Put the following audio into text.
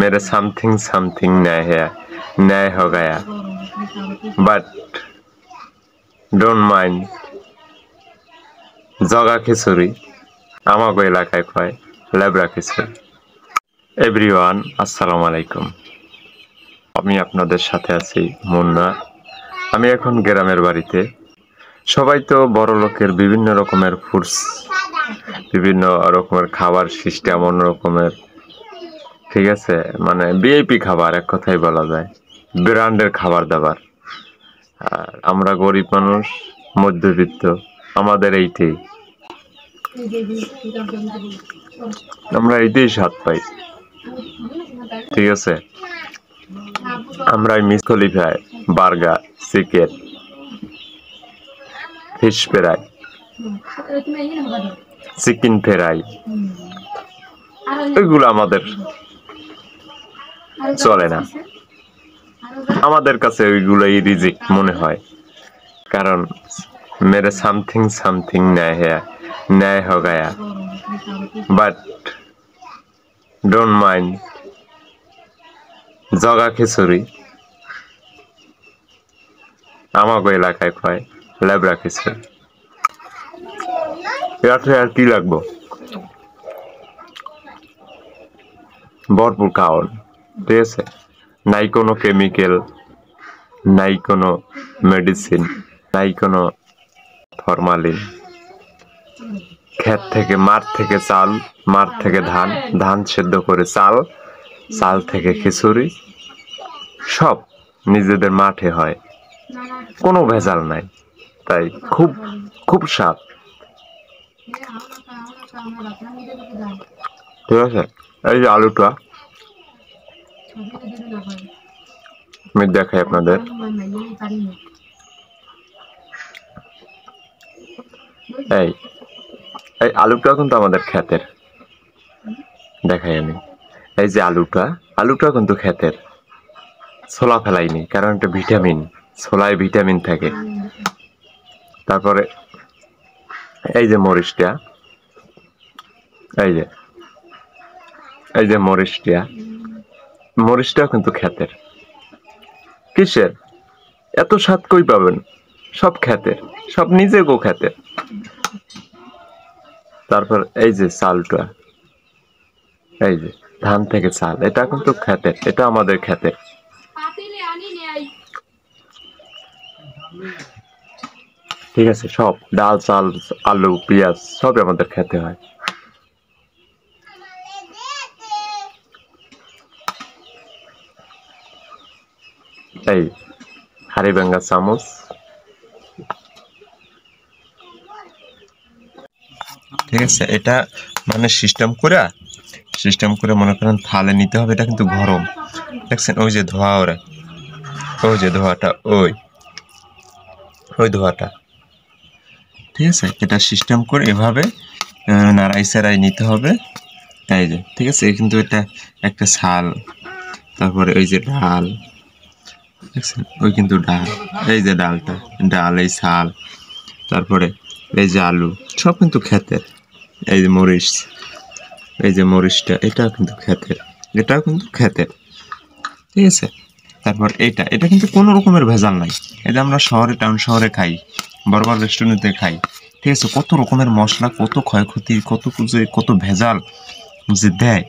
मेरे something something न्याय हो गया बट डोंट माइंड जगा খিচুড়ি আমাগো এলাকায় কয় লেবরা খিচুড়ি। এভরিওয়ান আসসালামু আলাইকুম, আমি আপনাদের সাথে আছি মুন্না। আমি এখন গ্রামের বাড়িতে। সবাই তো বড় লোকের বিভিন্ন রকমের ফুডস, বিভিন্ন রকমের খাবার সিস্টেম, অন্য রকমের, ঠিক আছে, মানে ভিআইপি খাবার, এক কথাই বলা যায় ব্র্যান্ডের খাবার দাবার। আর আমরা গরিব মানুষ, মধ্যবিত্ত, আমাদের এইটাই, আমরা এইটাই স্বাদ পাই, ঠিক আছে। আমরা মিস খলিফায় burger, chicken, fish fry, chicken fry, এগুলো আমাদের চলে না। আমাদের কাছে ওইগুলোই রিজিক মনে হয়, কারণ मेरे समथिंग समथिंग न्याय हो गया बट डोंट माइंड जगा খিচুড়ি আমাগো এলাকায় কয় লেবরা খিচুড়ি। এটাতে আর কি লাগবো, ভরপুর খাওয়ান, ঠিক আছে। নাই কোনো কেমিক্যাল, নাই কোনো মেডিসিন, নাই কোনো ফরমালিন। ক্ষেত থেকে, মাঠ থেকে চাল, মাঠ থেকে ধান, ধান সেদ্ধ করে চাল, চাল থেকে খিচুড়ি, সব নিজেদের মাঠে হয়, কোনো ভেজাল নাই, তাই খুব খুব স্বাদ, ঠিক আছে। এই যে আলুটা আমি দেখাই আপনাদের, এই এই আলুটা কিন্তু আমাদের ক্ষেতের, দেখাই আমি। এই যে আলুটা কিন্তু ক্ষেতের, ছোলা ফেলাইনি, কারণ এটা ভিটামিন, ছোলায় ভিটামিন থাকে। তারপরে এই যে মরিচটা, এই যে মরিচটাও কিন্তু ক্ষেতের। কিসের এত স্বাদ কই পাবেন, সব ক্ষেতের, সব নিজে গো ক্ষেতের। তারপর এই যে চালটা, এই যে ধান থেকে চাল, এটা কিন্তু ক্ষেতের, এটা আমাদের ক্ষেতের, ঠিক আছে। সব ডাল, চাল, আলু, পেঁয়াজ সব আমাদের খেতে হয়। এই হাড়ি ভাঙ্গা চামচ, ঠিক আছে। এটা মানে সিস্টেম করে মনে করেন থালে নিতে হবে। এটা কিন্তু গরম, দেখছেন ওই যে ধোয়া, ওই যে ধোয়াটা, ওই ধোয়াটা, ঠিক আছে। এটা সিস্টেম করে এভাবে নাড়াই চাড়াই নিতে হবে, এই যে, ঠিক আছে। কিন্তু এটা একটা ছাল, তারপরে ওই যে ডাল, দেখছেন ওই কিন্তু ডাল, এই যে ডালটা, ডাল, এই ছাল, তারপরে এই যে আলু, সব কিন্তু ক্ষেতের। এই যে মরিচ, এই যে মরিচটা, এটাও কিন্তু ক্ষেতের, ঠিক আছে। তারপর এটা কিন্তু কোনো রকমের ভেজাল নাই। এই যে আমরা টাউন শহরে খাই, বড় বড় রেস্টুরেন্টে খাই, ঠিক আছে, কত রকমের মশলা, কত ক্ষয়ক্ষতি, কত ভেজাল যে দেয়,